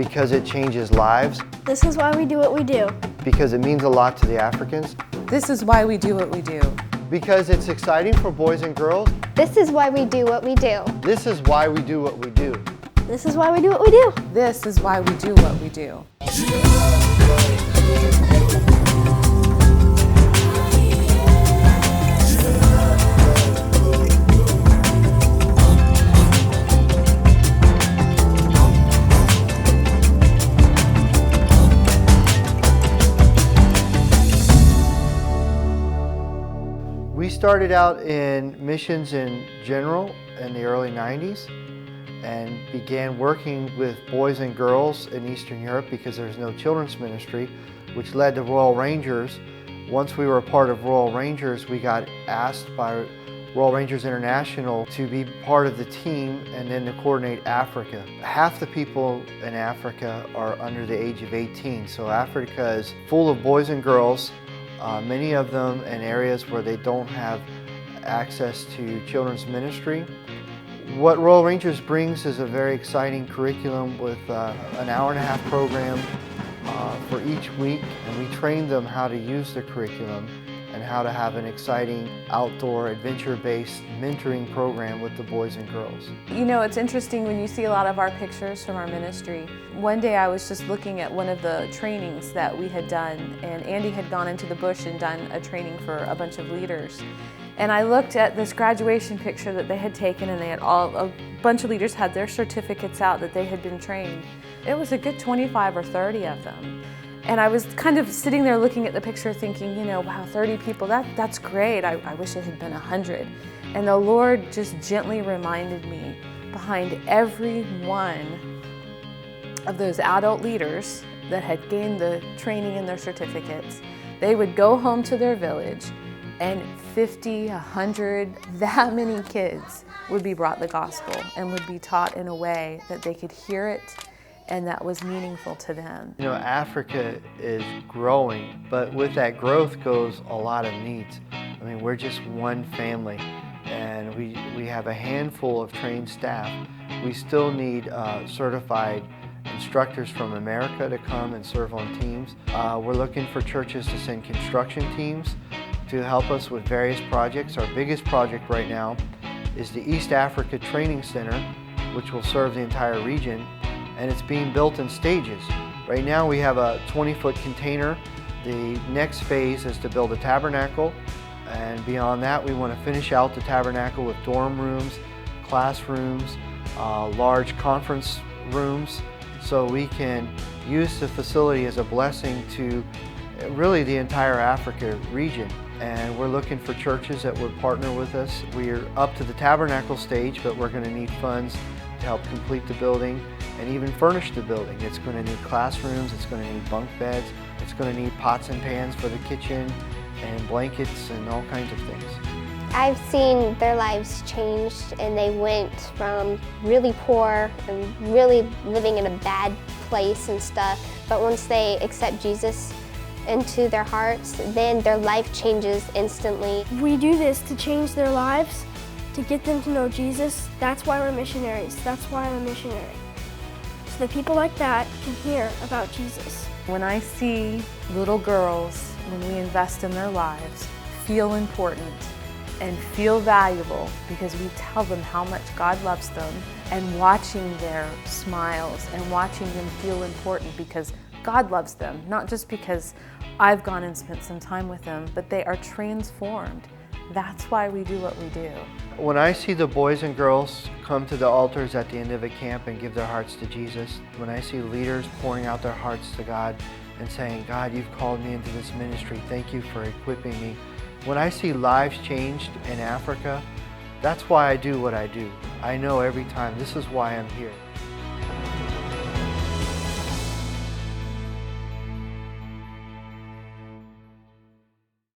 Because it changes lives. This is why we do what we do. Because it means a lot to the Africans. This is why we do what we do. Because it's exciting for boys and girls. This is why we do what we do. This is why we do what we do. This is why we do what we do. This is why we do what we do. We started out in missions in general in the early 90s and began working with boys and girls in Eastern Europe because there's no children's ministry, which led to Royal Rangers. Once we were a part of Royal Rangers, we got asked by Royal Rangers International to be part of the team and then to coordinate Africa. Half the people in Africa are under the age of 18, so Africa is full of boys and girls. Many of them in areas where they don't have access to children's ministry. What Royal Rangers brings is a very exciting curriculum with an hour-and-a-half program for each week, and we train them how to use the curriculum and how to have an exciting outdoor adventure-based mentoring program with the boys and girls. You know, it's interesting when you see a lot of our pictures from our ministry. One day I was just looking at one of the trainings that we had done, and Andy had gone into the bush and done a training for a bunch of leaders. And I looked at this graduation picture that they had taken, and they had a bunch of leaders had their certificates out that they had been trained. It was a good 25 or 30 of them. And I was kind of sitting there looking at the picture thinking, you know, wow, 30 people, that's great. I wish it had been 100. And the Lord just gently reminded me, behind every one of those adult leaders that had gained the training and their certificates, they would go home to their village and 50, 100, that many kids would be brought the gospel and would be taught in a way that they could hear it and that was meaningful to them. You know, Africa is growing, but with that growth goes a lot of needs. I mean, we're just one family, and we have a handful of trained staff. We still need certified instructors from America to come and serve on teams. We're looking for churches to send construction teams to help us with various projects. Our biggest project right now is the East Africa Training Center, which will serve the entire region. And it's being built in stages. Right now we have a 20-foot container. The next phase is to build a tabernacle, and beyond that we want to finish out the tabernacle with dorm rooms, classrooms, large conference rooms, so we can use the facility as a blessing to really the entire Africa region. And we're looking for churches that would partner with us. We're up to the tabernacle stage, but we're going to need funds to help complete the building and even furnish the building. It's going to need classrooms, it's going to need bunk beds, it's going to need pots and pans for the kitchen and blankets and all kinds of things. I've seen their lives changed, and they went from really poor and really living in a bad place and stuff, but once they accept Jesus into their hearts, then their life changes instantly. We do this to change their lives, to get them to know Jesus. That's why we're missionaries. That's why I'm a missionary. So that people like that can hear about Jesus. When I see little girls, when we invest in their lives, feel important and feel valuable because we tell them how much God loves them, and watching their smiles and watching them feel important because God loves them, not just because I've gone and spent some time with them, but they are transformed. That's why we do what we do. When I see the boys and girls come to the altars at the end of a camp and give their hearts to Jesus, when I see leaders pouring out their hearts to God and saying, God, you've called me into this ministry, thank you for equipping me. When I see lives changed in Africa, that's why I do what I do. I know every time this is why I'm here.